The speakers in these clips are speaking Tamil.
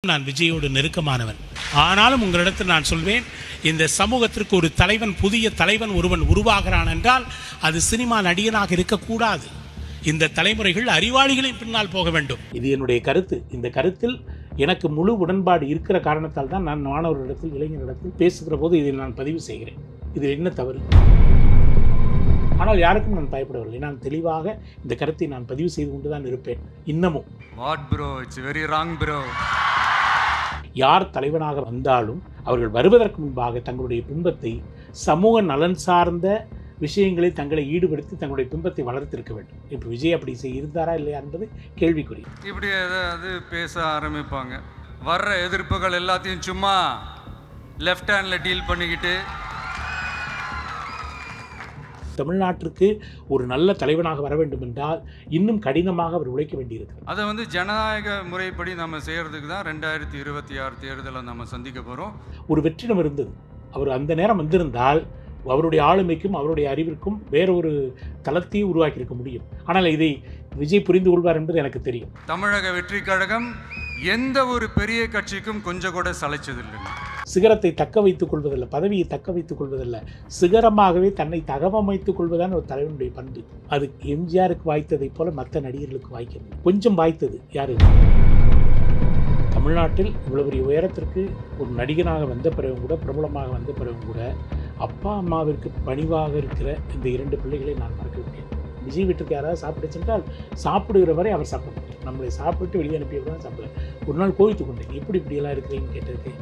நான் விஜயோடு நெருக்கமானவன். ஆனாலும் உங்களிடத்தில் நான் சொல்வேன், இந்த சமூகத்திற்கு ஒரு தலைவன், புதிய தலைவன் ஒருவன் உருவாகிறான் என்றால் அது சினிமா நடிகனாக இருக்கக்கூடாது. இந்த தலைமுறைகள் அறிவாளிகளின் பின்னால் போக வேண்டும். இது என்னுடைய கருத்து. இந்த கருத்தில் எனக்கு முழு உடன்பாடு இருக்கிற காரணத்தால் தான் நான் மாணவர்களிடத்தில், இளைஞர்களிடத்தில் பேசுகிற போது இதில் நான் பதிவு செய்கிறேன். இதில் என்ன தவறு? ஆனால் யாருக்கும் நான் பயப்படவில்லை. நான் தெளிவாக இந்த கருத்தை நான் பதிவு செய்து கொண்டு தான் இருப்பேன். இன்னமும் யார் தலைவனாக வந்தாலும் அவர்கள் வருவதற்கு முன்பாக தங்களுடைய பிம்பத்தை, சமூக நலன் சார்ந்த விஷயங்களை தங்களை ஈடுபடுத்தி தங்களுடைய பிம்பத்தை வளர்த்திருக்க வேண்டும். இப்போ விஜய் அப்படி இருந்தாரா இல்லையா என்பது கேள்விக்குறி. இப்படி ஏதாவது பேச ஆரம்பிப்பாங்க. வர்ற எதிர்ப்புகள் எல்லாத்தையும் சும்மா லெஃப்ட் ஹேண்டில் டீல் பண்ணிக்கிட்டு, தமிழ்நாட்டிற்கு ஒரு நல்ல தலைவனாக வர வேண்டும் என்றால் இன்னும் கடினமாக அவர் உழைக்க வேண்டியிருக்கிறது. அதை ஜனநாயக முறைப்படி நம்ம செய்கிறதுக்கு தான் 2026 தேர்தலை நம்ம சந்திக்க போகிறோம். ஒரு வெற்றிடம் இருந்தது. அவர் அந்த நேரம் வந்திருந்தால் அவருடைய ஆளுமைக்கும் அவருடைய அறிவிற்கும் வேற ஒரு தளத்தையும் உருவாக்கியிருக்க முடியும். ஆனால் இதை விஜய் புரிந்து கொள்வார் என்பது எனக்கு தெரியும். தமிழக வெற்றி கழகம் எந்த ஒரு பெரிய கட்சிக்கும் கொஞ்சம் கூட சளைச்சதில்லை. சிகரத்தை தக்க வைத்துக் கொள்வதல்ல, பதவியை தக்க வைத்துக் கொள்வதல்ல, சிகரமாகவே தன்னை தகவமைத்துக் கொள்வதான ஒரு தலைவனுடைய பண்பு. அது எம்ஜிஆருக்கு வாய்த்ததை போல மற்ற நடிகர்களுக்கு வாய்க்கிறது. கொஞ்சம் வாய்த்தது யாரு? தமிழ்நாட்டில் இவ்வளவு பெரிய உயரத்திற்கு ஒரு நடிகனாக வந்த பிறகு கூட, பிரபலமாக வந்த பிறகு கூட, அப்பா அம்மாவிற்கு பணிவாக இருக்கிற இந்த 2 பிள்ளைகளை நான் மறக்க விட்டேன். விஜய் வீட்டுக்கு யாராவது சாப்பிட்டு சென்றால் சாப்பிடுகிற வரை அவர் சாப்பிட மாட்டார். நம்மளை சாப்பிட்டு வெளியே அனுப்பியவர் சாப்பிட. ஒரு நாள் கோவித்து கொண்டேன், எப்படி இப்படியெல்லாம் இருக்கிறீங்கன்னு கேட்டதுக்கு.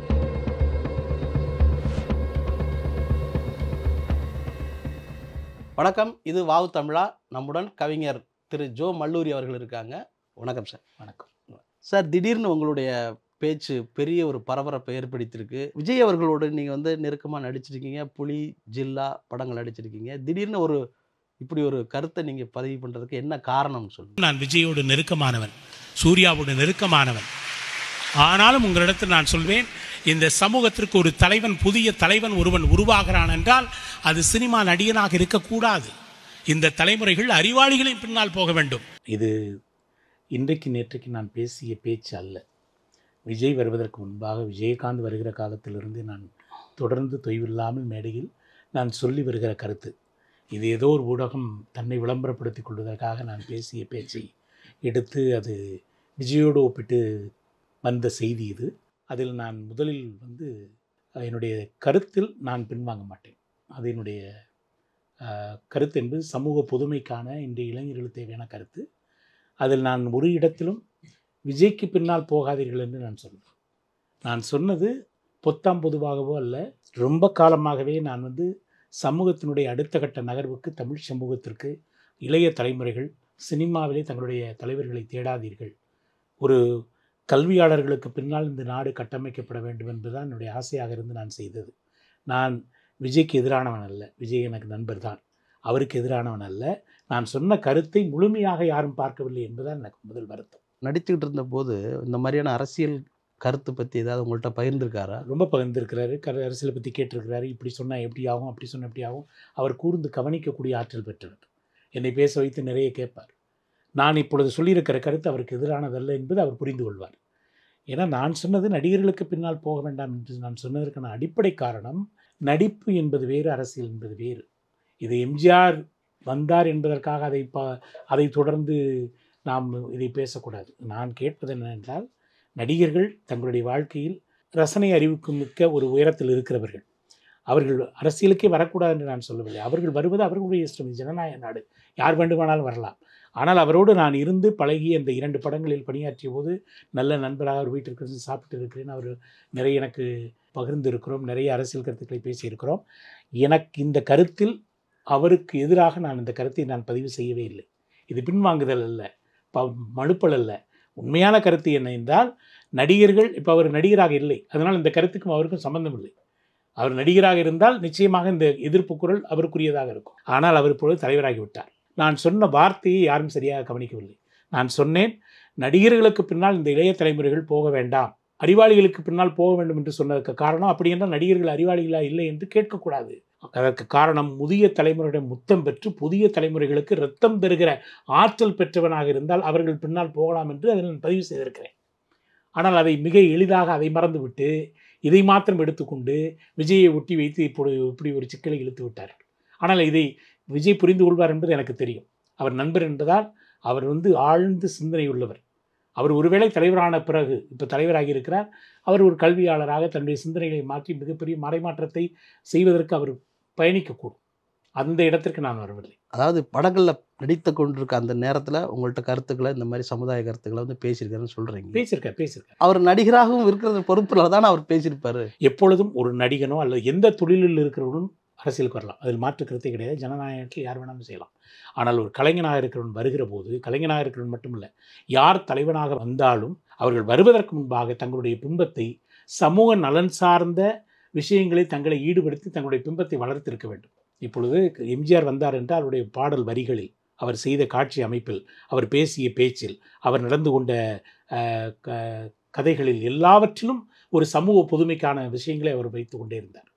வணக்கம், இது வாவு தமிழா. நம்முடன் கவிஞர் திரு ஜோ மல்லூரி அவர்கள் இருக்காங்க. வணக்கம் சார். வணக்கம் சார். திடீர்னு உங்களுடைய பேச்சு பெரிய ஒரு பரபரப்பை ஏற்படுத்தியிருக்கு. விஜய் அவர்களோடு நீங்கள் நெருக்கமாக நடிச்சிருக்கீங்க, புலி, ஜில்லா படங்கள் நடிச்சிருக்கீங்க. திடீர்னு இப்படி ஒரு கருத்தை நீங்கள் பதிவு பண்ணுறதுக்கு என்ன காரணம்னு சொல்லுங்கள். நான் விஜயோடு நெருக்கமானவன், சூர்யாவோடு நெருக்கமானவன். ஆனாலும் உங்களிடத்தில் நான் சொல்வேன், இந்த சமூகத்திற்கு ஒரு தலைவன், புதிய தலைவன் ஒருவன் உருவாகிறான் என்றால் அது சினிமா நடிகனாக இருக்கக்கூடாது. இந்த தலைமுறைகள் அறிவாளிகளின் பின்னால் போக வேண்டும். இது இன்றைக்கு நேற்றைக்கு நான் பேசிய பேச்சு அல்ல. விஜய் வருவதற்கு முன்பாக, விஜயகாந்த் வருகிற காலத்திலிருந்து நான் தொடர்ந்து தொய்வில்லாமல் மேடையில் நான் சொல்லி வருகிற கருத்து. இது ஏதோ ஒரு ஊடகம் தன்னை விளம்பரப்படுத்திக் கொள்வதற்காக நான் பேசிய பேச்சை எடுத்து அது விஜயோடு ஒப்பிட்டு வந்த செய்தி இது. அதில் நான் முதலில் என்னுடைய கருத்தில் நான் பின்வாங்க மாட்டேன். அது என்னுடைய கருத்து என்பது சமூக பொதுமைக்கான இன்றைய இளைஞர்களுக்கு தேவையான கருத்து. அதில் நான் ஒரு இடத்திலும் விஜய்க்கு பின்னால் போகாதீர்கள் என்று நான் சொல்கிறேன். நான் சொன்னது பொத்தாம் பொதுவாகவோ அல்ல. ரொம்ப காலமாகவே நான் சமூகத்தினுடைய அடுத்த கட்ட நகர்வுக்கு, தமிழ் சமூகத்திற்கு இளைய தலைமுறைகள் சினிமாவிலே தங்களுடைய தலைவர்களை தேடாதீர்கள், ஒரு கல்வியாளர்களுக்கு பின்னால் இந்த நாடு கட்டமைக்கப்பட வேண்டும் என்பதுதான் என்னுடைய ஆசையாக இருந்து நான் செய்தது. நான் விஜய்க்கு எதிரானவன் அல்ல, விஜய் எனக்கு நண்பர் தான். அவருக்கு எதிரானவன் அல்ல. நான் சொன்ன கருத்தை முழுமையாக யாரும் பார்க்கவில்லை என்பதுதான் எனக்கு முதல் வருத்தம். நடிச்சுக்கிட்டு இருந்தபோது இந்த மாதிரியான அரசியல் கருத்து பற்றி ஏதாவது உங்கள்கிட்ட பகிர்ந்திருக்காரா? ரொம்ப பகிர்ந்திருக்கிறாரு. அரசியலை பற்றி கேட்டிருக்கிறாரு. இப்படி சொன்னால் எப்படி ஆகும், அப்படி சொன்னால் எப்படி ஆகும். அவர் கூர்ந்து கவனிக்கக்கூடிய ஆற்றல் பெற்றவர். என்னை பேச வைத்து நிறைய கேட்பார். நான் இப்பொழுது சொல்லியிருக்கிற கருத்து அவருக்கு எதிரானதல்ல என்பது அவர் புரிந்து கொள்வார். ஏன்னா நான் சொன்னது நடிகர்களுக்கு பின்னால் போக வேண்டாம் என்று நான் சொன்னதற்கான அடிப்படை காரணம், நடிப்பு என்பது வேறு, அரசியல் என்பது வேறு. இது எம்ஜிஆர் வந்தார் என்பதற்காக அதை தொடர்ந்து நாம் இதை பேசக்கூடாது. நான் கேட்பது என்னவென்றால், நடிகர்கள் தங்களுடைய வாழ்க்கையில் ரசனை அறிவுக்கு மிக்க ஒரு உயரத்தில் இருக்கிறவர்கள். அவர்கள் அரசியலுக்கே வரக்கூடாது என்று நான் சொல்லவில்லை. அவர்கள் வருவது அவர்களுடைய இஷ்டம். ஜனநாயக நாடு, யார் வேண்டுமானாலும் வரலாம். ஆனால் அவரோடு நான் இருந்து பழகி அந்த 2 படங்களில் பணியாற்றிய போது நல்ல நண்பராக அவர் வீட்டிற்கு சாப்பிட்டு இருக்கிறேன். அவர் நிறைய எனக்கு பகிர்ந்து இருக்கிறோம், நிறைய அரசியல் கருத்துக்களை பேசியிருக்கிறோம். எனக்கு இந்த கருத்தில் அவருக்கு எதிராக நான் இந்த கருத்தை நான் பதிவு செய்யவே இல்லை. இது பின்வாங்குதல் அல்ல, மழுப்பல் அல்ல. உண்மையான கருத்து என்ன என்றால், நடிகர்கள் இப்போ அவர் நடிகராக இல்லை, அதனால் இந்த கருத்துக்கும் அவருக்கும் சம்பந்தம் இல்லை. அவர் நடிகராக இருந்தால் நிச்சயமாக இந்த எதிர்ப்பு குரல் அவருக்குரியதாக இருக்கும். ஆனால் அவர் இப்பொழுது தலைவராகிவிட்டார். நான் சொன்ன வார்த்தையை யாரும் சரியாக கவனிக்கவில்லை. நான் சொன்னேன், நடிகர்களுக்கு பின்னால் இந்த இளைய தலைமுறைகள் போக வேண்டாம், அறிவாளிகளுக்கு பின்னால் போக வேண்டும் என்று சொன்னதற்கு காரணம், அப்படி என்றால் நடிகர்கள் அறிவாளிகளா இல்லை என்று கேட்கக்கூடாது. அதற்கு காரணம், முதிய தலைமுறையிடம் முத்தம் பெற்று புதிய தலைமுறைகளுக்கு ரத்தம் தருகிற ஆற்றல் பெற்றவனாக இருந்தால் அவர்கள் பின்னால் போகலாம் என்று அதில் நான் பதிவு செய்திருக்கிறேன். ஆனால் அதை மிக எளிதாக அதை மறந்துவிட்டு இதை மாத்திரம் எடுத்துக்கொண்டு விஜயை ஒட்டி வைத்து இப்படி ஒரு சிக்கலை இழுத்து விட்டார். ஆனால் இதை விஜய் புரிந்து கொள்வார் என்பது எனக்கு தெரியும். அவர் நண்பர் என்பதால் அவர் ஆழ்ந்த சிந்தனை உள்ளவர். அவர் ஒருவேளை தலைவரான பிறகு, இப்போ தலைவராகி இருக்கிறார், அவர் ஒரு கல்வியாளராக தன்னுடைய சிந்தனைகளை மாற்றி மிகப்பெரிய மறைமாற்றத்தை செய்வதற்கு அவர் பயணிக்கக்கூடும். அந்த இடத்திற்கு நான் வரவில்லை. அதாவது படங்களில் நடித்து கொண்டிருக்க அந்த நேரத்தில் உங்கள்கிட்ட கருத்துக்களை, இந்த மாதிரி சமுதாய கருத்துக்களை பேசியிருக்காருன்னு சொல்கிறீங்க. பேசியிருக்கார். அவர் நடிகராகவும் இருக்கிறது பொறுப்பில் தானே அவர் பேசியிருப்பார். எப்பொழுதும் ஒரு நடிகனோ அல்லது எந்த தொழிலில் இருக்கிறவனும் அரசியலுக்கு வரலாம். அதில் மாற்று கருத்தே கிடையாது. ஜனநாயகத்தில் யார் வேணாலும் செய்யலாம். ஆனால் ஒரு கலைஞனாக இருக்கிறவன் வருகிற போது, கலைஞனாக இருக்கிறவன் மட்டுமில்லை, யார் தலைவனாக வந்தாலும் அவர்கள் வருவதற்கு முன்பாக தங்களுடைய பிம்பத்தை, சமூக நலன் சார்ந்த விஷயங்களை தங்களை ஈடுபடுத்தி தங்களுடைய பிம்பத்தை வளர்த்திருக்க வேண்டும். இப்பொழுது எம்ஜிஆர் வந்தார் என்றால் அவருடைய பாடல் வரிகளில், அவர் செய்த காட்சி அமைப்பில், அவர் பேசிய பேச்சில், அவர் நடந்து கொண்ட கதைகளில் எல்லாவற்றிலும் ஒரு சமூக பொதுமைக்கான விஷயங்களை அவர் வைத்து கொண்டே இருந்தார்.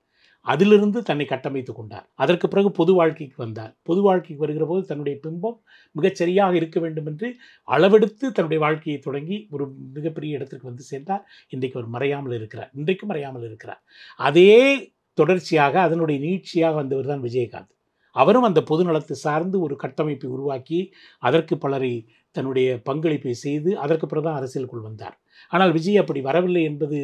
அதிலிருந்து தன்னை கட்டமைத்து கொண்டார். அதற்கு பிறகு பொது வாழ்க்கைக்கு வந்தார். பொது வாழ்க்கைக்கு வருகிற போது தன்னுடைய பிம்பம் மிகச்சரியாக இருக்க வேண்டும் என்று அளவெடுத்து தன்னுடைய வாழ்க்கையை தொடங்கி ஒரு மிகப்பெரிய இடத்திற்கு சேர்ந்தார். இன்றைக்கு அவர் மறையாமல் இருக்கிறார். இன்றைக்கும் மறையாமல் இருக்கிறார். அதே தொடர்ச்சியாக அதனுடைய நீட்சியாக வந்தவர் தான் விஜயகாந்த். அவரும் அந்த பொது நலத்தை சார்ந்து ஒரு கட்டமைப்பை உருவாக்கி அதற்கு பலரை தன்னுடைய பங்களிப்பை செய்து அதற்கு பிறகு தான் அரசியலுக்குள் வந்தார். ஆனால் விஜய் அப்படி வரவில்லை என்பது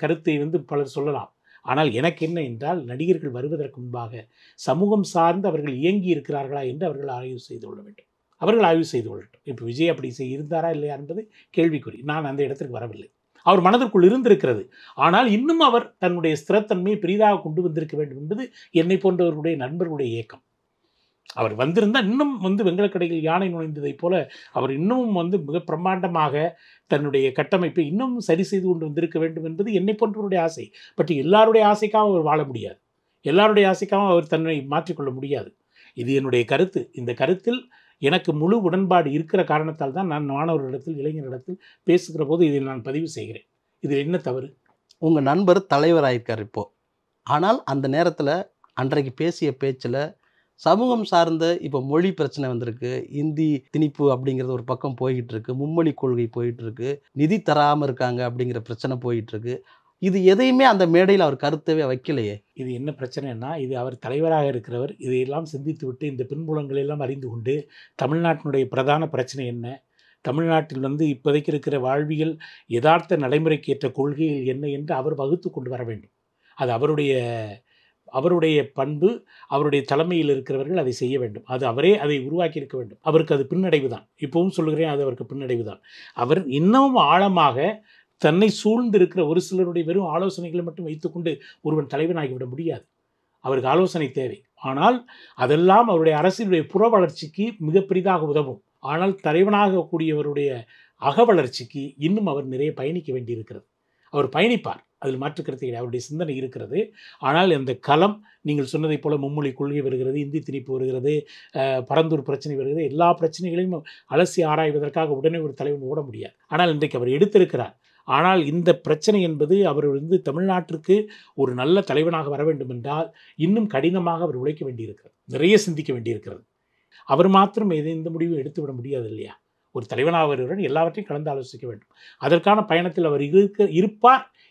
கருத்தை பலர் சொல்லலாம். ஆனால் எனக்கு என்ன என்றால், நடிகர்கள் வருவதற்கு முன்பாக சமூகம் சார்ந்து அவர்கள் இயங்கி இருக்கிறார்களா என்று அவர்கள் ஆய்வு செய்து கொள்ள வேண்டும். அவர்கள் ஆய்வு செய்து கொள்ளட்டும். இப்போ விஜய் அப்படி இருந்தாரா இல்லையா என்பது கேள்விக்குறி. நான் அந்த இடத்திற்கு வரவில்லை. அவர் மனதிற்குள் இருந்திருக்கிறது. ஆனால் இன்னும் அவர் தன்னுடைய ஸ்திரத்தன்மையை பெரிதாக கொண்டு வந்திருக்க வேண்டும் என்பது என்னை போன்றவர்களுடைய நண்பர்களுடைய இயக்கம். அவர் வந்திருந்தால் இன்னும் வெங்கலக்கடையில் யானை நுழைந்ததைப் போல அவர் இன்னும் மிக பிரம்மாண்டமாக தன்னுடைய கட்டமைப்பை இன்னும் சரி செய்து கொண்டு வந்திருக்க வேண்டும் என்பது என்னை போன்றவருடைய ஆசை. பட் எல்லாருடைய ஆசைக்காக அவர் வாழ முடியாது. எல்லாருடைய ஆசைக்காக அவர் தன்னை மாற்றிக்கொள்ள முடியாது. இது என்னுடைய கருத்து. இந்த கருத்தில் எனக்கு முழு உடன்பாடு இருக்கிற காரணத்தால் தான் நான் மாணவர்களிடத்தில், இளைஞர்களிடத்தில் பேசுகிற போது இதை நான் பதிவு செய்கிறேன். இதில் என்ன தவறு? உங்கள் நண்பர் தலைவராயிருக்கார் இப்போது. ஆனால் அந்த நேரத்தில் அன்றைக்கு பேசிய பேச்சில் சமூகம் சார்ந்த இப்போ மொழி பிரச்சனை வந்திருக்கு, இந்தி திணிப்பு அப்படிங்கிறது ஒரு பக்கம் போய்கிட்டு இருக்கு, மும்மொழி கொள்கை போயிட்டு இருக்கு, நிதி தராமல் இருக்காங்க அப்படிங்கிற பிரச்சனை போயிட்டு இருக்கு. இது எதையுமே அந்த மேடையில் அவர் கருத்தவே வைக்கலையே. இது என்ன பிரச்சனைன்னா, இது அவர் தலைவராக இருக்கிறவர் இதையெல்லாம் சிந்தித்து விட்டு இந்த பின்புலங்களெல்லாம் அறிந்து கொண்டு தமிழ்நாட்டினுடைய பிரதான பிரச்சனை என்ன, தமிழ்நாட்டில் இப்போதைக்கு இருக்கிற வாழ்வியல் யதார்த்த நடைமுறைக்கு ஏற்ற கொள்கைகள் என்ன என்று அவர் வகுத்து கொண்டு வர வேண்டும். அது அவருடைய பண்பு. அவருடைய தலைமையில் இருக்கிறவர்கள் அதை செய்ய வேண்டும். அது அவரே அதை உருவாக்கி இருக்க வேண்டும். அவருக்கு அது பின்னடைவு தான். இப்பவும் சொல்லுகிறேன், அது அவருக்கு பின்னடைவு தான். அவர் இன்னமும் ஆழமாக தன்னை சூழ்ந்திருக்கிற ஒரு சிலருடைய வெறும் ஆலோசனைகளை மட்டும் வைத்துக்கொண்டு ஒருவன் தலைவனாகிவிட முடியாது. அவருக்கு ஆலோசனை தேவை. ஆனால் அதெல்லாம் அவருடைய அரசியலுடைய புற வளர்ச்சிக்கு மிக பெரிதாக உதவும். ஆனால் தலைவனாக கூடியவருடைய அக வளர்ச்சிக்கு இன்னும் அவர் நிறைய பயணிக்க வேண்டியிருக்கிறது. அவர் பயணிப்பார், அதில் மாற்றுக்கருத்து கிடையாது. அவருடைய சிந்தனை இருக்கிறது. ஆனால் இந்த களம், நீங்கள் சொன்னதைப் போல மும்மொழி கொள்கை வருகிறது, இந்தி திணிப்பு வருகிறது, பரந்தூர் பிரச்சனை வருகிறது, எல்லா பிரச்சனைகளையும் அலசி ஆராய்வதற்காக உடனே ஒரு தலைவன் ஓட முடியாது. ஆனால் இன்றைக்கு அவர் எடுத்திருக்கிறார். ஆனால் இந்த பிரச்சனை என்பது அவர் தமிழ்நாட்டிற்கு ஒரு நல்ல தலைவனாக வர வேண்டும் என்றால் இன்னும் கடினமாக அவர் உழைக்க வேண்டியிருக்கிறது, நிறைய சிந்திக்க வேண்டியிருக்கிறது. அவர் மாத்திரம் எந்த முடிவும் எடுத்துவிட முடியாது இல்லையா? ஒரு தலைவனாக வருவதுடன் எல்லாவற்றையும் கலந்து ஆலோசிக்க வேண்டும். அதற்கான பயணத்தில் அவர்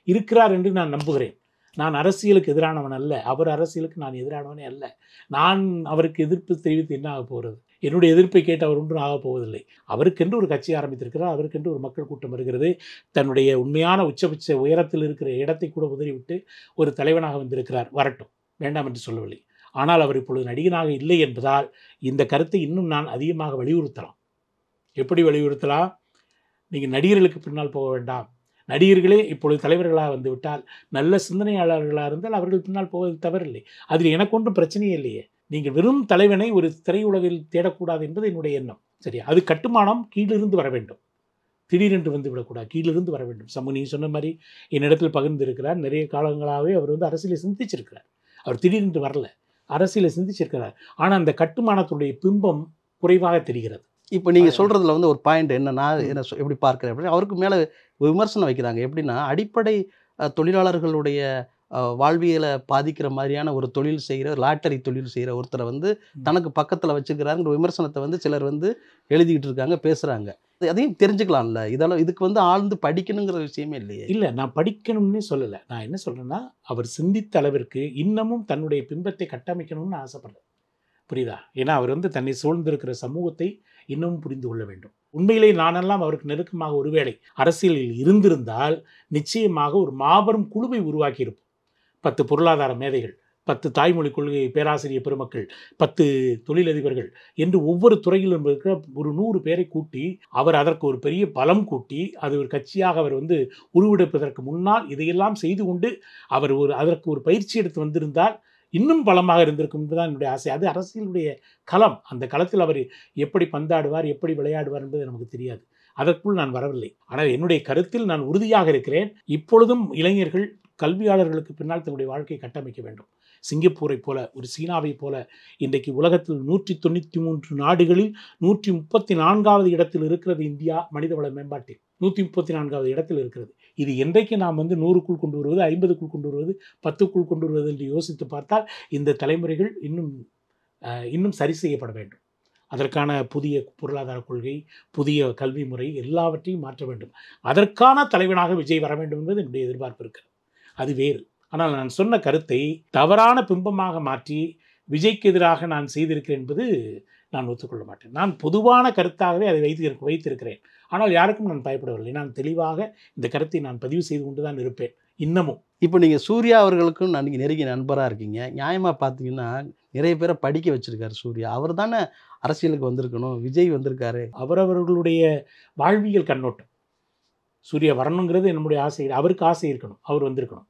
இருக்கிறார் என்று நான் நம்புகிறேன். நான் அரசியலுக்கு எதிரானவன் அல்ல, அவர் அரசியலுக்கு நான் எதிரானவனே அல்ல. நான் அவருக்கு எதிர்ப்பு தெரிவித்து என்ன ஆக போகிறது? என்னுடைய எதிர்ப்பை கேட்டு அவர் ஒன்றும் ஆகப் போவதில்லை. அவருக்கென்று ஒரு கட்சி ஆரம்பித்திருக்கிறார், அவருக்கென்று ஒரு மக்கள் கூட்டம் வருகிறது. தன்னுடைய உண்மையான உச்சபட்ச உயரத்தில் இருக்கிற இடத்தை கூட உதறிவிட்டு ஒரு தலைவனாக வந்திருக்கிறார். வரட்டும், வேண்டாம் என்று சொல்லவில்லை. ஆனால் அவர் இப்பொழுது நடிகனாக இல்லை என்பதால் இந்த கருத்தை இன்னும் நான் அதிகமாக வலியுறுத்தலாம். எப்படி வலியுறுத்தலாம்? நீங்கள் நடிகர்களுக்கு பின்னால் போக வேண்டாம். நடிகர்களே இப்பொழுது தலைவர்களாக வந்துவிட்டால், நல்ல சிந்தனையாளர்களாக இருந்தால் அவர்கள் பின்னால் போவது தவறில்லை. அதில் எனக்கு ஒன்றும் பிரச்சனையே இல்லையே. நீங்கள் வெறும் தலைவனை ஒரு திரையுலகில் தேடக்கூடாது என்பது என்னுடைய எண்ணம். சரியா? அது கட்டுமானம் கீழிருந்து வர வேண்டும். திடீரென்று வந்து விடக்கூடாது, கீழிருந்து வர வேண்டும். நீங்கள் சொன்ன மாதிரி என்னிடத்தில் பகிர்ந்திருக்கிறார். நிறைய காலங்களாகவே அவர் அரசியலை சிந்திச்சிருக்கிறார். அவர் திடீரென்று வரல, அரசியலை சிந்திச்சிருக்கிறார். ஆனால் அந்த கட்டுமானத்துடைய பிம்பம் குறைவாக தெரிகிறது. இப்போ நீங்கள் சொல்கிறதுல ஒரு பாயிண்ட் என்னன்னா, என்ன எப்படி பார்க்குறேன் அப்படின்னா, அவருக்கு மேலே விமர்சனம் வைக்கிறாங்க. எப்படின்னா, அடிப்படை தொழிலாளர்களுடைய வாழ்வியலை பாதிக்கிற மாதிரியான ஒரு தொழில் செய்கிற லாட்டரி தொழில் செய்கிற ஒருத்தரை வந்து தனக்கு பக்கத்தில் வச்சுக்கிறாருங்கிற விமர்சனத்தை வந்து சிலர் வந்து எழுதிக்கிட்டு இருக்காங்க, பேசுகிறாங்க. அதையும் தெரிஞ்சுக்கலாம்ல. இதெல்லாம் இதுக்கு வந்து ஆழ்ந்து படிக்கணுங்கிற விஷயமே இல்லையே. இல்லை, நான் படிக்கணும்னு சொல்லலை. நான் என்ன சொல்கிறேன்னா, அவர் சிந்தித்த அளவிற்கு இன்னமும் தன்னுடைய பிம்பத்தை கட்டமைக்கணும்னு ஆசைப்படுறேன். புரியுதா? ஏன்னா அவர் வந்து தன்னை சூழ்ந்திருக்கிற சமூகத்தை இன்னமும் புரிந்து கொள்ள வேண்டும். உண்மையிலே நானெல்லாம் அவருக்கு நெருக்கமாக ஒருவேளை அரசியலில் இருந்திருந்தால் நிச்சயமாக ஒரு மாபெரும் குழுவை உருவாக்கியிருப்போம். 10 பொருளாதார மேதைகள், 10 தாய்மொழி கொள்கை பேராசிரியர் பெருமக்கள், 10 தொழிலதிபர்கள் என்று ஒவ்வொரு துறையிலும் இருக்கிற ஒரு 100 பேரை கூட்டி அவர் அதற்கு ஒரு பெரிய பலம் கூட்டி அது ஒரு கட்சியாக அவர் வந்து உருவெடுப்பதற்கு முன்னால் இதையெல்லாம் செய்து கொண்டு அவர் அதற்கு ஒரு பயிற்சி எடுத்து வந்திருந்தால் இன்னும் பலமாக இருந்திருக்கும் என்பதுதான் என்னுடைய ஆசை. அது அரசியலுடைய களம். அந்த களத்தில் அவர் எப்படி பந்தாடுவார், எப்படி விளையாடுவார் என்பது நமக்கு தெரியாது. அதற்குள் நான் வரவில்லை. ஆனால் என்னுடைய கருத்தில் நான் உறுதியாக இருக்கிறேன். இப்பொழுதும் இளைஞர்கள் கல்வியாளர்களுக்கு பின்னால் தன்னுடைய வாழ்க்கையை கட்டமைக்க வேண்டும். சிங்கப்பூரை போல, ஒரு சீனாவை போல இன்றைக்கு உலகத்தில் 193 நாடுகளில் 134வது இடத்தில் இருக்கிறது இந்தியா. மனிதவள மேம்பாட்டில் 134வது இடத்தில் இருக்கிறது. இது என்றைக்கு நாம் வந்து 100க்குள் கொண்டு வருவது, 50க்குள் கொண்டு வருவது, 10க்குள் கொண்டு வருவது என்று யோசித்து பார்த்தால் இந்த தலைமுறைகள் இன்னும் சரி செய்யப்பட வேண்டும். அதற்கான புதிய பொருளாதார கொள்கை, புதிய கல்வி முறை எல்லாவற்றையும் மாற்ற வேண்டும். அதற்கான தலைவனாக விஜய் வர வேண்டும் என்பது என்னுடைய எதிர்பார்ப்பு இருக்கிறது. அது வேறு. ஆனால் நான் சொன்ன கருத்தை தவறான பிம்பமாக மாற்றி விஜய்க்கு எதிராக நான் செய்திருக்கிறேன் என்பது நான் ஒத்துக்கொள்ள மாட்டேன். நான் பொதுவான கருத்தாகவே அதை வைத்திருக்கிறேன். ஆனால் யாருக்கும் நான் பயப்படவில்லை. நான் தெளிவாக இந்த கருத்தை நான் பதிவு செய்து கொண்டு தான் இருப்பேன் இன்னமும். இப்போ நீங்கள் சூர்யா அவர்களுக்கும் நீங்கள் நெருங்கிய நண்பராக இருக்கீங்க. நியாயமாக பார்த்தீங்கன்னா நிறைய பேரை படிக்க வச்சுருக்காரு சூர்யா. அவர் தானே அரசியலுக்கு வந்திருக்கணும். விஜய் வந்திருக்காரு. அவரவர்களுடைய வாழ்வியல் கண்ணோட்டம். சூர்யா வரணுங்கிறது என்னுடைய ஆசை. அவருக்கு ஆசை இருக்கணும், அவர் வந்திருக்கணும்.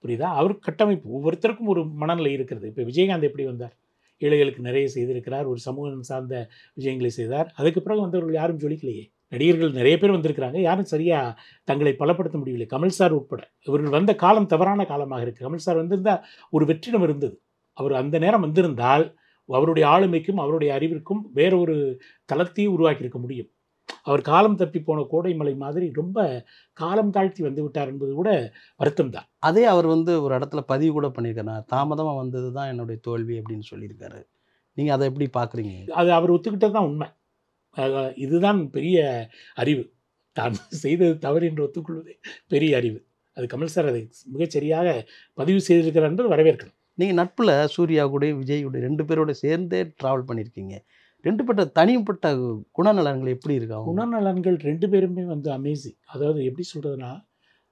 புரியுதா? அவருக்கு கட்டமைப்பு ஒவ்வொருத்தருக்கும் ஒரு மனநிலை இருக்கிறது. இப்போ விஜயகாந்த் எப்படி வந்தார்? ஏழைகளுக்கு நிறைய செய்திருக்கிறார். ஒரு சமூகம் சார்ந்த விஷயங்களை செய்தார். அதுக்கு பிறகு வந்தவர்கள் யாரும் ஜொலிக்கலையே. நடிகர்கள் நிறைய பேர் வந்திருக்கிறாங்க, யாரும் சரியாக தங்களை பலப்படுத்த முடியவில்லை, கமல் சார் உட்பட. இவர்கள் வந்த காலம் தவறான காலமாக இருக்குது. கமல் சார் வந்திருந்தால் ஒரு வெற்றிடம் இருந்தது. அவர் அந்த நேரம் வந்திருந்தால் அவருடைய ஆளுமைக்கும் அவருடைய அறிவிற்கும் வேற ஒரு தளத்தையும் உருவாக்கியிருக்க முடியும். அவர் காலம் தப்பி போன கோடைமலை மாதிரி ரொம்ப காலம் தாழ்த்தி வந்து விட்டார் என்பது கூட வருத்தம் தான். அதே அவர் வந்து ஒரு இடத்துல பதிவு கூட பண்ணியிருக்காரு. தாமதமாக வந்தது தான் என்னுடைய தோல்வி அப்படின்னு சொல்லியிருக்காரு. நீங்கள் அதை எப்படி பார்க்குறீங்க? அது அவர் ஒத்துக்கிட்டது தான் உண்மை. இதுதான் பெரிய அறிவு. தான் செய்தது தவறு என்று ஒத்துக்கொள்வதே பெரிய அறிவு. அது கமல் சார் அதை மிகச்சரியாக பதிவு செய்திருக்கிறார் என்பது வரவேற்கணும். நீங்கள் நட்பில் சூர்யா கூட விஜயோட 2 பேரோட சேர்ந்தே ட்ராவல் பண்ணியிருக்கீங்க. 2 பேர்ட்ட தனிப்பட்ட குணநலன்கள் எப்படி இருக்காங்க? குணநலன்கள் 2 பேருமே வந்து அமேசிங். அதாவது எப்படி சொல்கிறதுனா,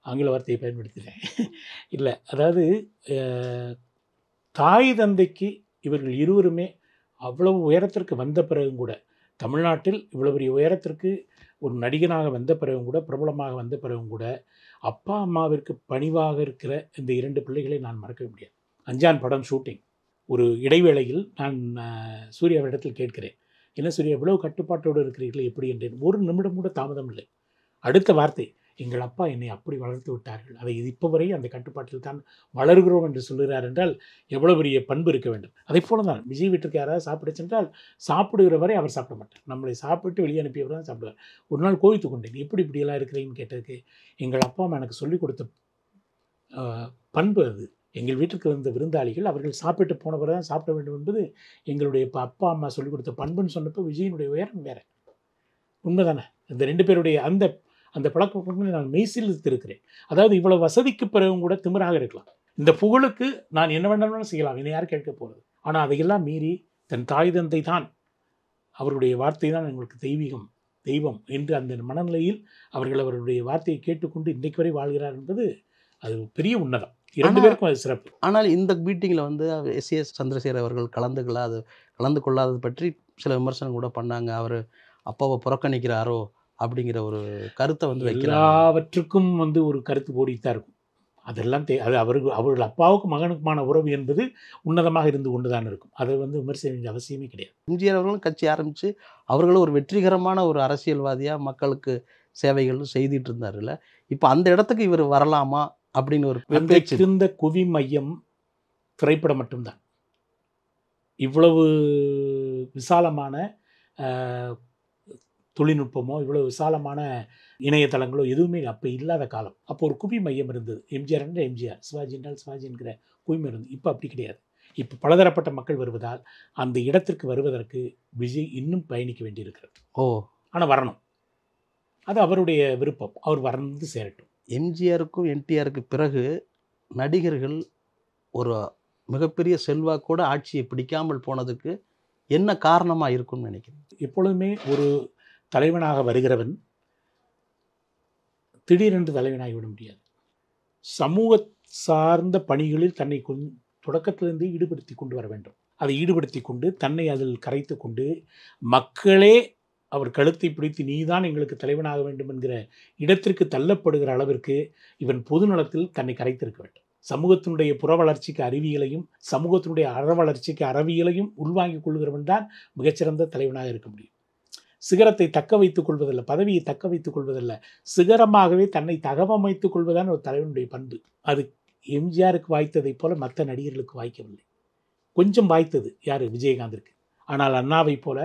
ஆங்கில வார்த்தையை பயன்படுத்துகிறேன். இல்லை, அதாவது தாய் தந்தைக்கு இவர்கள் இருவருமே அவ்வளவு உயரத்திற்கு வந்த பிறகும் கூட, தமிழ்நாட்டில் இவ்வளோ பெரிய உயரத்திற்கு ஒரு நடிகனாக வந்த பிறகும் கூட, பிரபலமாக வந்த பிறகும் கூட, அப்பா அம்மாவிற்கு பணிவாக இருக்கிற இந்த 2 பிள்ளைகளை நான் மறக்க முடியாது. அஞ்சான் படம் ஷூட்டிங் ஒரு இடைவேளையில் நான் சூர்யாவிடத்தில் கேட்கிறேன், என்ன சூர்யா இவ்வளவு கட்டுப்பாட்டோடு இருக்கிறீர்கள் எப்படி என்றேன். ஒரு நிமிடம் கூட தாமதம் இல்லை. அடுத்த வார்த்தை, எங்கள் அப்பா என்னை அப்படி வளர்த்து விட்டார்கள், அதை இப்போ வரை அந்த கட்டுப்பாட்டில் தான் வளர்கிறோம் என்று சொல்கிறார் என்றால் எவ்வளோ பெரிய பண்பு இருக்க வேண்டும். அதை போல தான் விஜய் வீட்டுக்கு யாராவது சாப்பிட சென்றால் சாப்பிடுகிற வரை அவர் சாப்பிட மாட்டார். நம்மளை சாப்பிட்டு வெளியே அனுப்பியவர் தான் சாப்பிடுவார். ஒரு நாள் கோவித்து கொண்டேன், எப்படி இப்படியெல்லாம் இருக்கிறீங்கன்னு கேட்டதுக்கு, எங்கள் அப்பா அம்மா எனக்கு சொல்லிக் கொடுத்த பண்பு அது. எங்கள் வீட்டுக்கு வந்த விருந்தாளிகள் அவர்கள் சாப்பிட்டு போனவரை தான் சாப்பிட வேண்டும் என்பது எங்களுடைய அப்பா அம்மா சொல்லிக் கொடுத்த பண்புன்னு சொன்னப்போ விஜயனுடைய உயரம் வேறு. உண்மைதானே? இந்த 2 பேருடைய அந்த பழக்கங்களை நான் மெய்சிலித்து இருக்கிறேன். அதாவது இவ்வளவு வசதிக்கு பிறகும் கூட திமிராக இருக்கலாம். இந்த புகழுக்கு நான் என்ன வேண்டாலும் செய்யலாம், என்னை யார் கேட்க போகிறது? ஆனால் அதையெல்லாம் மீறி தன் தாய் தந்தை தான், அவருடைய வார்த்தை தான் எங்களுக்கு தெய்வம் என்று அந்த மனநிலையில் அவர்கள் அவருடைய வார்த்தையை கேட்டுக்கொண்டு இன்றைக்கு வரை வாழ்கிறார் என்பது அது பெரிய உன்னதம். 2 பேருக்கும் அது சிறப்பு. ஆனால் இந்த மீட்டிங்கில் வந்து எஸ் சந்திரசேகர் அவர்கள் கலந்து கொள்ளாதது பற்றி சில விமர்சனம் கூட பண்ணாங்க. அவர் அப்பாவை புறக்கணிக்கிறாரோ அப்படிங்கிற ஒரு கருத்தை வந்து வைக்கிறாங்க. எல்லாவற்றுக்கும் வந்து ஒரு கருத்து ஓடித்தான் இருக்கும். அதெல்லாம் அது அவர்கள் அப்பாவுக்கும் மகனுக்குமான உறவு என்பது உன்னதமாக இருந்து கொண்டு தான் இருக்கும். அதை வந்து விமர்சன வேண்டிய அவசியமே கிடையாது. எம்ஜிஆர் அவர்களும் கட்சி ஆரம்பித்து அவர்களும் ஒரு வெற்றிகரமான ஒரு அரசியல்வாதியாக மக்களுக்கு சேவைகள் செய்துட்டு இருந்தார்ல. இப்போ அந்த இடத்துக்கு இவர் வரலாமா அப்படின்னு ஒரு பேச்சு. இருந்த குவி மையம் திரைப்படம் மட்டும்தான். இவ்வளவு விசாலமான தொழில்நுட்பமோ, இவ்வளவு விசாலமான இணையதளங்களோ எதுவுமே அப்போ இல்லாத காலம். அப்போ ஒரு குவி மையம் இருந்தது. எம்ஜிஆர் என்ற எம்ஜிஆர், சிவாஜி என்றால் சிவாஜி என்கிற குவிமை இருந்தது. இப்போ அப்படி கிடையாது. இப்போ பலதரப்பட்ட மக்கள் வருவதால் அந்த இடத்திற்கு வருவதற்கு விஜய் இன்னும் பயணிக்க வேண்டியிருக்கிறது. ஆனால் வரணும், அது அவருடைய விருப்பம். அவர் வந்து சேரட்டும். எம்ஜிஆருக்கும் என்டிஆருக்கு பிறகு நடிகர்கள் ஒரு மிகப்பெரிய செல்வாக்கோட ஆட்சியை பிடிக்காமல் போனதுக்கு என்ன காரணமாக இருக்கும்னு நினைக்கிறேன்? எப்பொழுதுமே ஒரு தலைவனாக வருகிறவன் திடீரென்று தலைவனாகிவிட முடியாது. சமூக சார்ந்த பணிகளில் தன்னை தொடக்கத்திலிருந்து ஈடுபடுத்தி கொண்டு வர வேண்டும். அதை ஈடுபடுத்தி கொண்டு தன்னை அதில் கரைத்து கொண்டு மக்களே அவர் கழுத்தை பிடித்து நீதான் எங்களுக்கு தலைவனாக வேண்டும் என்கிற இடத்திற்கு தள்ளப்படுகிற அளவிற்கு இவன் பொதுநலத்தில் தன்னை கரைத்திருக்க வேண்டும். சமூகத்தினுடைய புற வளர்ச்சிக்கு அறிவியலையும் சமூகத்தினுடைய அற வளர்ச்சிக்கு அறிவியலையும் உள்வாங்கிக் கொள்கிறவன் தான் மிகச்சிறந்த தலைவனாக இருக்க முடியும். சிகரத்தை தக்க வைத்துக் கொள்வதல்ல, பதவியை தக்க வைத்துக் கொள்வதல்ல, சிகரமாகவே தன்னை தகவமைத்துக் கொள்வதுதான் ஒரு தலைவனுடைய பண்பு. அது எம்ஜிஆருக்கு வாய்த்ததைப் போல மற்ற நடிகர்களுக்கு வாய்க்கவில்லை. கொஞ்சம் வாய்த்தது யார்? விஜயகாந்திற்கு. ஆனால் அண்ணாவை போல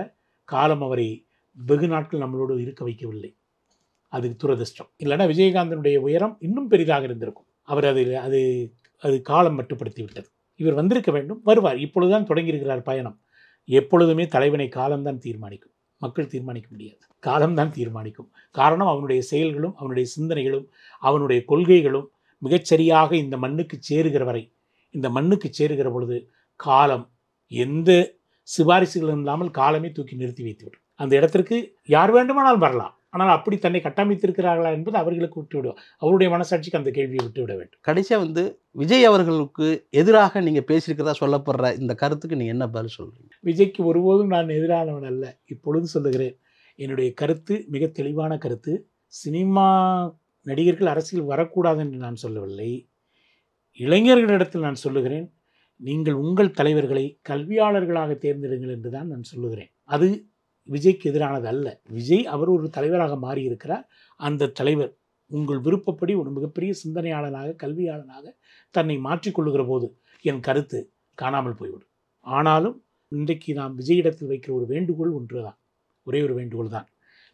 காலம் அவரை வெகு நாட்கள் நம்மளோடு இருக்க வைக்கவில்லை. அது துரதிர்ஷ்டம். இல்லைன்னா விஜயகாந்தனுடைய உயரம் இன்னும் பெரிதாக இருந்திருக்கும். அவர் அது காலம் மட்டுப்படுத்தி விட்டது. இவர் வந்திருக்க வேண்டும், வருவார். இப்பொழுதுதான் தொடங்கியிருக்கிறார் பயணம். எப்பொழுதுமே தலைவனை காலம்தான் தீர்மானிக்கும், மக்கள் தீர்மானிக்க முடியாது. காலம்தான் தீர்மானிக்கும். காரணம் அவனுடைய செயல்களும் அவனுடைய சிந்தனைகளும் அவனுடைய கொள்கைகளும் மிகச்சரியாக இந்த மண்ணுக்கு சேருகிற வரை, இந்த மண்ணுக்கு சேருகிற பொழுது காலம் எந்த சிபாரிசுகளும் இல்லாமல் காலமே தூக்கி நிறுத்தி வைத்துவிடும். அந்த இடத்திற்கு யார் வேண்டுமானால் வரலாம். ஆனால் அப்படி தன்னை கட்டமைத்திருக்கிறார்களா என்பது அவர்களுக்கு விட்டுவிடும். அவருடைய மனசாட்சிக்கு அந்த கேள்வியை விட்டுவிட வேண்டும். கடைசியாக விஜய் அவர்களுக்கு எதிராக நீங்கள் பேசியிருக்கிறதா சொல்லப்படுற இந்த கருத்துக்கு நீங்கள் என்ன பதில் சொல்கிறீங்க? விஜய்க்கு ஒருபோதும் நான் எதிரானவன் அல்ல. இப்பொழுது சொல்லுகிறேன், என்னுடைய கருத்து மிக தெளிவான கருத்து. சினிமா நடிகர்கள் அரசியல் வரக்கூடாது என்று நான் சொல்லவில்லை. இளைஞர்களிடத்தில் நான் சொல்லுகிறேன், நீங்கள் உங்கள் தலைவர்களை கல்வியாளர்களாக தேர்ந்தெடுங்கள் என்று தான் நான் சொல்லுகிறேன். அது விஜய்க்கு எதிரானது அல்ல. விஜய் அவர் ஒரு தலைவராக மாறியிருக்கிறார். அந்த தலைவர் உங்கள் விருப்பப்படி ஒரு மிகப்பெரிய சிந்தனையாளனாக கல்வியாளனாக தன்னை மாற்றிக்கொள்ளுகிற போது என் கருத்து காணாமல் போய்விடும். ஆனாலும் இன்றைக்கு நாம் விஜயிடத்தில் வைக்கிற ஒரு வேண்டுகோள் ஒன்று தான், ஒரே ஒரு வேண்டுகோள் தான்.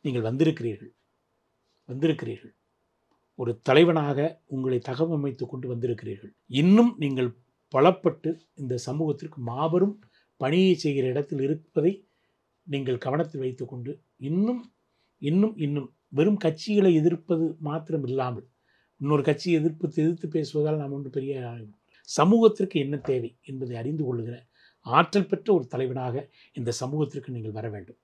நீங்கள் வந்திருக்கிறீர்கள், ஒரு தலைவனாக உங்களை தகவமைத்து கொண்டு வந்திருக்கிறீர்கள். இன்னும் நீங்கள் பலப்பட்டு இந்த சமூகத்திற்கு மாபெரும் பணியை செய்கிற இடத்தில் இருப்பதை நீங்கள் கவனத்தில் வைத்துக்கொண்டு இன்னும் இன்னும் இன்னும் வெறும் கட்சிகளை எதிர்ப்பது மாத்திரம் இல்லாமல் இன்னொரு கட்சியை எதிர்த்து பேசுவதால் நாம் ஒன்று பெரிய சமூகத்திற்கு என்ன தேவை என்பதை அறிந்து கொள்ளுகிற ஆற்றல் பெற்ற ஒரு தலைவனாக இந்த சமூகத்திற்கு நீங்கள் வர வேண்டும்.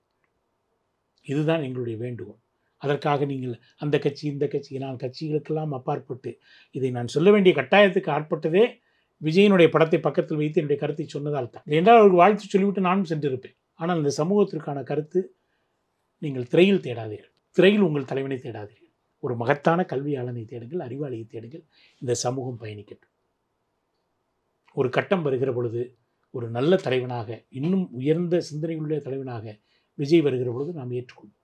இதுதான் எங்களுடைய வேண்டுகோள். அதற்காக நீங்கள் அந்த கட்சி இந்த கட்சி, நான் கட்சிகளுக்கெல்லாம் அப்பாற்பட்டு இதை நான் சொல்ல வேண்டிய கட்டாயத்துக்கு ஆட்பட்டதே விஜயனுடைய படத்தை பக்கத்தில் வைத்து என்னுடைய கருத்தை சொன்னதால் தான். என்றால் அவருக்கு வாழ்த்து சொல்லிவிட்டு நானும் சென்றிருப்பேன். ஆனால் இந்த சமூகத்திற்கான கருத்து நீங்கள் திரையில் தேடாதீர்கள், திரையில் உங்கள் தலைவனை தேடாதீர்கள். ஒரு மகத்தான கல்வியாளனை தேடுங்கள், அறிவாளியை தேடுங்கள். இந்த சமூகம் பயணிக்கட்டும். ஒரு கட்டம் வருகிற பொழுது ஒரு நல்ல தலைவனாக, இன்னும் உயர்ந்த சிந்தனையுள்ள தலைவனாக விஜய் வருகிற பொழுது நாம் ஏற்றுக்கொள்வோம்.